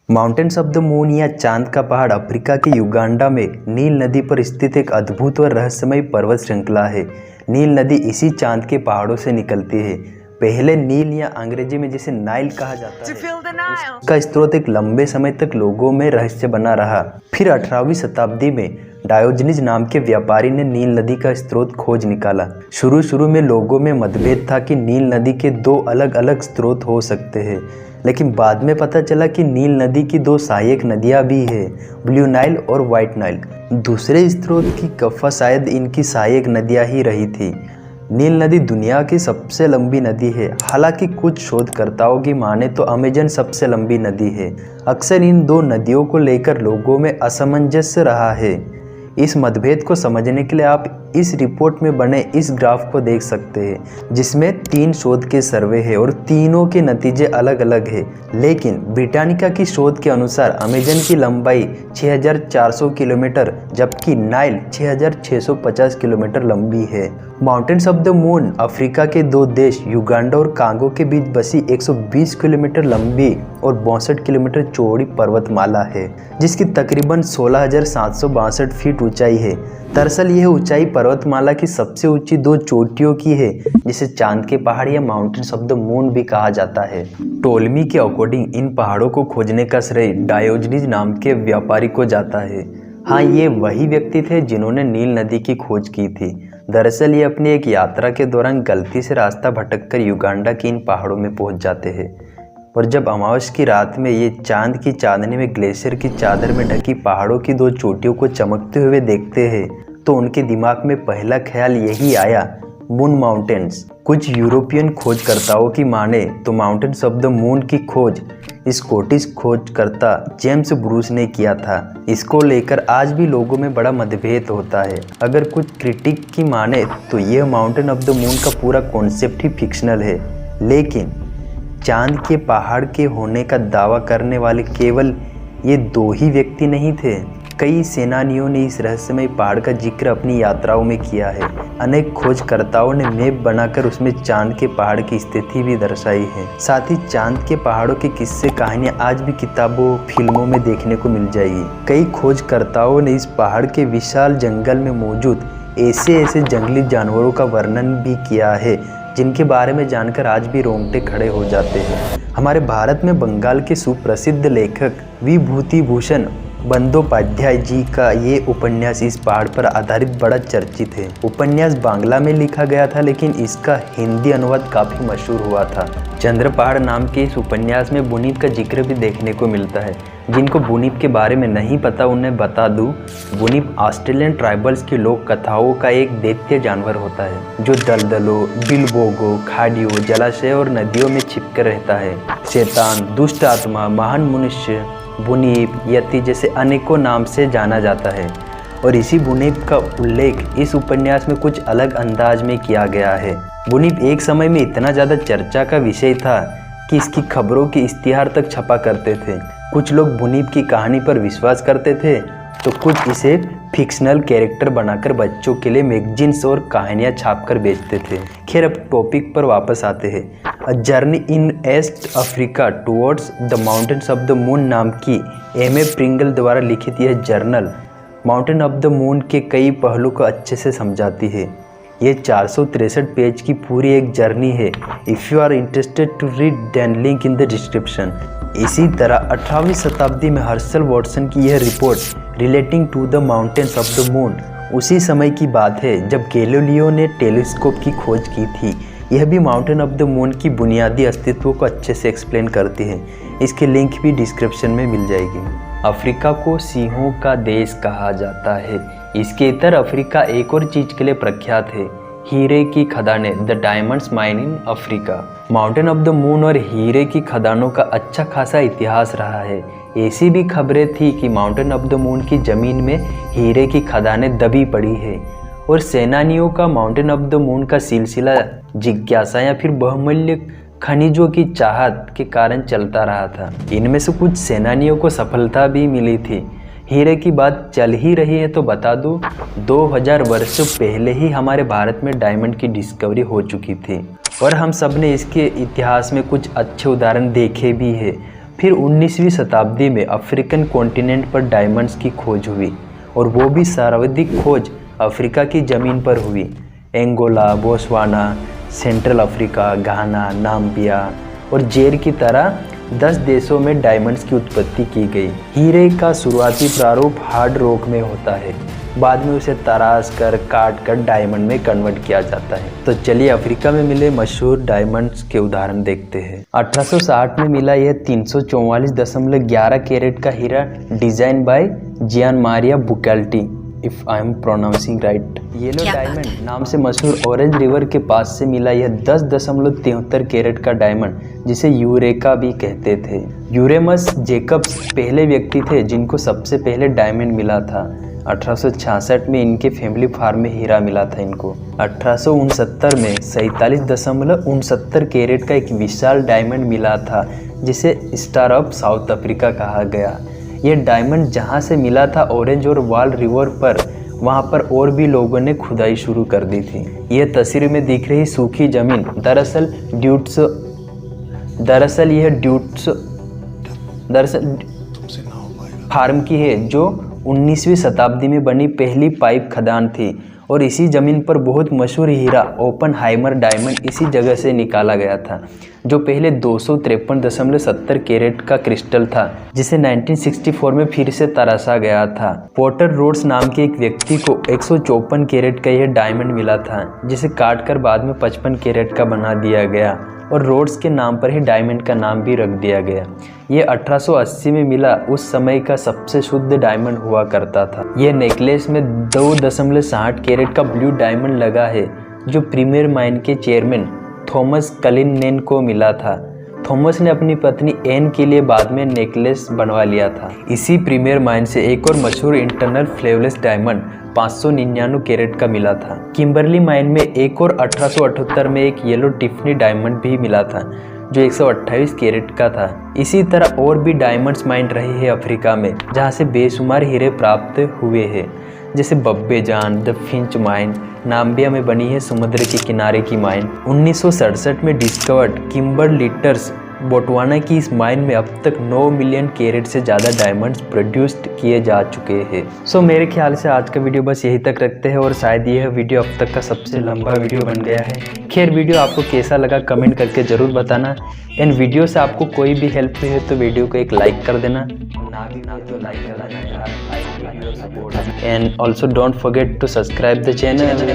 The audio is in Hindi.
माउंटेन्स ऑफ द मून या चांद का पहाड़ अफ्रीका के युगांडा में नील नदी पर स्थित एक अद्भुत और रहस्यमय पर्वत श्रृंखला है। नील नदी इसी चांद के पहाड़ों से निकलती है। पहले नील या अंग्रेजी में जिसे नाइल कहा जाता है, उसका स्रोत एक लंबे समय तक लोगों में रहस्य बना रहा। फिर 18वीं शताब्दी में डायोजनीज नाम के व्यापारी ने नील नदी का स्रोत खोज निकाला। शुरू में लोगों में मतभेद था कि नील नदी के दो अलग अलग स्रोत हो सकते हैं, लेकिन बाद में पता चला कि नील नदी की दो सहायक नदियां भी है, ब्लू नाइल और वाइट नाइल। दूसरे स्रोत की कफा शायद इनकी सहायक नदियां ही रही थी। नील नदी दुनिया की सबसे लंबी नदी है। हालांकि कुछ शोधकर्ताओं की माने तो अमेजन सबसे लंबी नदी है। अक्सर इन दो नदियों को लेकर लोगों में असमंजस रहा है। इस मतभेद को समझने के लिए आप इस रिपोर्ट में बने इस ग्राफ को देख सकते हैं, जिसमें 3 शोध के सर्वे हैं और तीनों के नतीजे अलग अलग हैं। लेकिन ब्रिटानिका की शोध के अनुसार अमेजन की लंबाई 6400 किलोमीटर जबकि नाइल 6650 किलोमीटर लंबी है। Mountains of the moon Africa के 2 देश युगांडा और कांगो के बीच बसी 120 किलोमीटर लंबी और 62 किलोमीटर चौड़ी पर्वतमाला है, जिसकी तकरीबन 16,762 फीट ऊंचाई है। दरअसल यह ऊंचाई पर्वतमाला की सबसे ऊंची 2 चोटियों की है, जिसे चांद के पहाड़ या माउंटेन्स ऑफ द मून भी कहा जाता है। टोलमी के अकॉर्डिंग इन पहाड़ों को खोजने का श्रेय डायोजनीज नाम के व्यापारी को जाता है। हाँ, ये वही व्यक्ति थे जिन्होंने नील नदी की खोज की थी। दरअसल ये अपनी एक यात्रा के दौरान गलती से रास्ता भटककर युगांडा के इन पहाड़ों में पहुंच जाते हैं और जब अमावस की रात में ये चांद की चांदनी में ग्लेशियर की चादर में ढकी पहाड़ों की 2 चोटियों को चमकते हुए देखते हैं तो उनके दिमाग में पहला ख्याल यही आया, मून माउंटेन्स। कुछ यूरोपियन खोजकर्ताओं की माने तो माउंटेन्स ऑफ द मून की खोज स्कॉटिश खोजकर्ता जेम्स ब्रूस ने किया था। इसको लेकर आज भी लोगों में बड़ा मतभेद होता है। अगर कुछ क्रिटिक की माने तो यह माउंटेन ऑफ द मून का पूरा कॉन्सेप्ट ही फिक्शनल है, लेकिन चांद के पहाड़ के होने का दावा करने वाले केवल ये 2 ही व्यक्ति नहीं थे। कई सेनानियों ने इस रहस्यमय पहाड़ का जिक्र अपनी यात्राओं में किया है। अनेक खोजकर्ताओं ने मैप बनाकर उसमें चांद के पहाड़ की स्थिति भी दर्शाई है। साथ ही चांद के पहाड़ों के किस्से कहानियां आज भी किताबों फिल्मों में देखने को मिल जाएगी। कई खोजकर्ताओं ने इस पहाड़ के विशाल जंगल में मौजूद ऐसे जंगली जानवरों का वर्णन भी किया है, जिनके बारे में जानकर आज भी रोंगटे खड़े हो जाते हैं। हमारे भारत में बंगाल के सुप्रसिद्ध लेखक विभूति भूषण बंदोपाध्याय जी का ये उपन्यास इस पहाड़ पर आधारित बड़ा चर्चित है। उपन्यास बांग्ला में लिखा गया था, लेकिन इसका हिंदी अनुवाद काफ़ी मशहूर हुआ था। चंद्र पहाड़ नाम के इस उपन्यास में बुनीप का जिक्र भी देखने को मिलता है। जिनको बुनीप के बारे में नहीं पता उन्हें बता दूं, बुनीप ऑस्ट्रेलियन ट्राइबल्स की लोक कथाओं का एक दैत्य जानवर होता है जो दलदलों, बिलबोगों, खाड़ियों, जलाशय और नदियों में छिपकर रहता है। शैतान, दुष्ट आत्मा, महान मनुष्य, बुनीप, यति जैसे अनेकों नाम से जाना जाता है और इसी बुनीप का उल्लेख इस उपन्यास में कुछ अलग अंदाज में किया गया है। बुनीप एक समय में इतना ज़्यादा चर्चा का विषय था कि इसकी खबरों के इश्तिहार तक छपा करते थे। कुछ लोग बुनीप की कहानी पर विश्वास करते थे तो कुछ इसे फिक्शनल कैरेक्टर बनाकर बच्चों के लिए मैगजीन्स और कहानियाँ छापकर बेचते थे। खैर, अब टॉपिक पर वापस आते हैं। A journey in east Africa towards the mountains of the moon नाम की M.A. प्रिंगल द्वारा लिखित यह journal mountain of the moon के कई पहलू को अच्छे से समझाती है। ये 463 पेज की पूरी एक जर्नी है। If you are interested to read then link in the description. इसी तरह 18वीं शताब्दी में हर्शल वॉटसन की यह report relating to the mountains of the moon उसी समय की बात है जब गैलीलियो ने टेलीस्कोप की खोज की थी। यह भी माउंटेन ऑफ द मून की बुनियादी अस्तित्व को अच्छे से एक्सप्लेन करती है। इसकी लिंक भी डिस्क्रिप्शन में मिल जाएगी। अफ्रीका को सिंहों का देश कहा जाता है। इसके इतर अफ्रीका एक और चीज़ के लिए प्रख्यात है, हीरे की खदानें, the diamonds mine in Africa. Mountain of the moon और हीरे की खदानों का अच्छा खासा इतिहास रहा है। ऐसी भी खबरें थी कि माउंटेन ऑफ द मून की ज़मीन में हीरे की खदानें दबी पड़ी है और सेनानियों का माउंटेन ऑफ द मून का सिलसिला जिज्ञासा या फिर बहुमूल्य खनिजों की चाहत के कारण चलता रहा था। इनमें से कुछ सेनानियों को सफलता भी मिली थी। हीरे की बात चल ही रही है तो बता दूं, 2000 वर्षों पहले ही हमारे भारत में डायमंड की डिस्कवरी हो चुकी थी और हम सब ने इसके इतिहास में कुछ अच्छे उदाहरण देखे भी हैं। फिर 19वीं शताब्दी में अफ्रीकन कॉन्टिनेंट पर डायमंड्स की खोज हुई और वो भी सर्वाधिक खोज अफ्रीका की ज़मीन पर हुई। एंगोला, बोत्सवाना, सेंट्रल अफ्रीका, घाना, नाम्बिया और जेर की तरह 10 देशों में डायमंड्स की उत्पत्ति की गई। हीरे का शुरुआती प्रारूप हार्ड रॉक में होता है, बाद में उसे तराश कर काट कर डायमंड में कन्वर्ट किया जाता है। तो चलिए अफ्रीका में मिले मशहूर डायमंड्स के उदाहरण देखते हैं। 1860 में मिला यह 344.11 कैरेट का हीरा design by Gianmaria Buccellati, if I am pronouncing right. Yellow diamond नाम से मशहूर ऑरेंज रिवर के पास से मिला यह 10.73 कैरेट का डायमंड, जिसे यूरेका भी कहते थे। यूरेमस जैकब्स पहले व्यक्ति थे जिनको सबसे पहले डायमंड मिला था। 1866 में इनके फैमिली फार्म में हीरा मिला था इनको। 1869 में 47.69 कैरेट का एक विशाल डायमंड मिला था, जिसे स्टार ऑफ साउथ अफ्रीका कहा गया। यह डायमंड जहाँ से मिला था ऑरेंज और वाल रिवर पर, वहाँ पर और भी लोगों ने खुदाई शुरू कर दी थी। यह तस्वीर में दिख रही सूखी जमीन दरअसल यह ड्यूट्स फार्म की है, जो 19वीं शताब्दी में बनी पहली पाइप खदान थी और इसी ज़मीन पर बहुत मशहूर हीरा ओपनहाइमर डायमंड इसी जगह से निकाला गया था, जो पहले 253.70 कैरेट का क्रिस्टल था, जिसे 1964 में फिर से तराशा गया था। पोर्टर रोड्स नाम के एक व्यक्ति को 154 कैरेट का यह डायमंड मिला था, जिसे काटकर बाद में 55 कैरेट का बना दिया गया और रोड्स के नाम पर ही डायमंड का नाम भी रख दिया गया। ये 1880 में मिला उस समय का सबसे शुद्ध डायमंड हुआ करता था। यह नेकलेस में 2.60 कैरेट का ब्लू डायमंड लगा है, जो प्रीमियर माइन के चेयरमैन थॉमस कलिननेन को मिला था। थॉमस ने अपनी पत्नी एन के लिए बाद में नेकलेस बनवा लिया था। इसी प्रीमियर माइन से एक और मशहूर इंटरनल फ्लेवलेस डायमंड 599 कैरेट का मिला था। किम्बरली माइन में एक और 1878 में एक येलो टिफनी डायमंड भी मिला था, जो 128 कैरेट का था। इसी तरह और भी डायमंड्स माइन रही है अफ्रीका में, जहां से बेशुमार हीरे प्राप्त हुए हैं, जैसे बब्बेजान, द फिंच माइन नाम्बिया में बनी है समुद्र के किनारे की माइन। 1967 में डिस्कवर्ड किम्बर लिटर्स बोटवाना की इस माइन में अब तक 9 मिलियन कैरेट से ज़्यादा डायमंड्स प्रोड्यूस्ड किए जा चुके हैं। सो मेरे ख्याल से आज का वीडियो बस यही तक रखते हैं और शायद यह वीडियो अब तक का सबसे लंबा वीडियो बन गया है। खैर वीडियो आपको कैसा लगा कमेंट करके ज़रूर बताना। इन वीडियो से आपको कोई भी हेल्प हुई है तो वीडियो को एक लाइक कर देना, तो लाइक कर देना यार, and also don't forget to subscribe the channel.